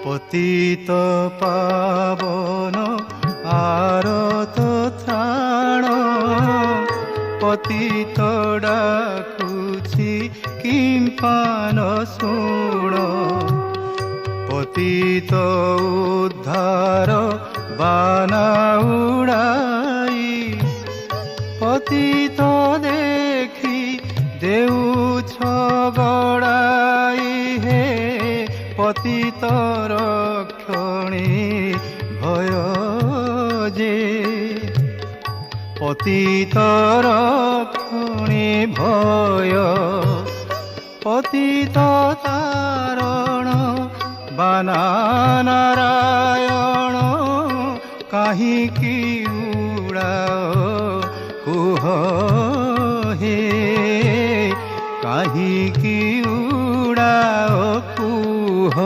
পতিত পাবন আরত ত্রাণ, পতিত ডাকুছি কিম্পান শুণ। পতিত উদ্ধার বানা উড়াই, পতিত দেখি দেউছ গড়াই। হে পতিত রক্ষণী ভয় যে, পতিত রক্ষণী ভয়। পতিত তারণ বানা নারায়ণ, কাহিকি উড়াও কুহ হে, কাহিকি উড়াও কুহ।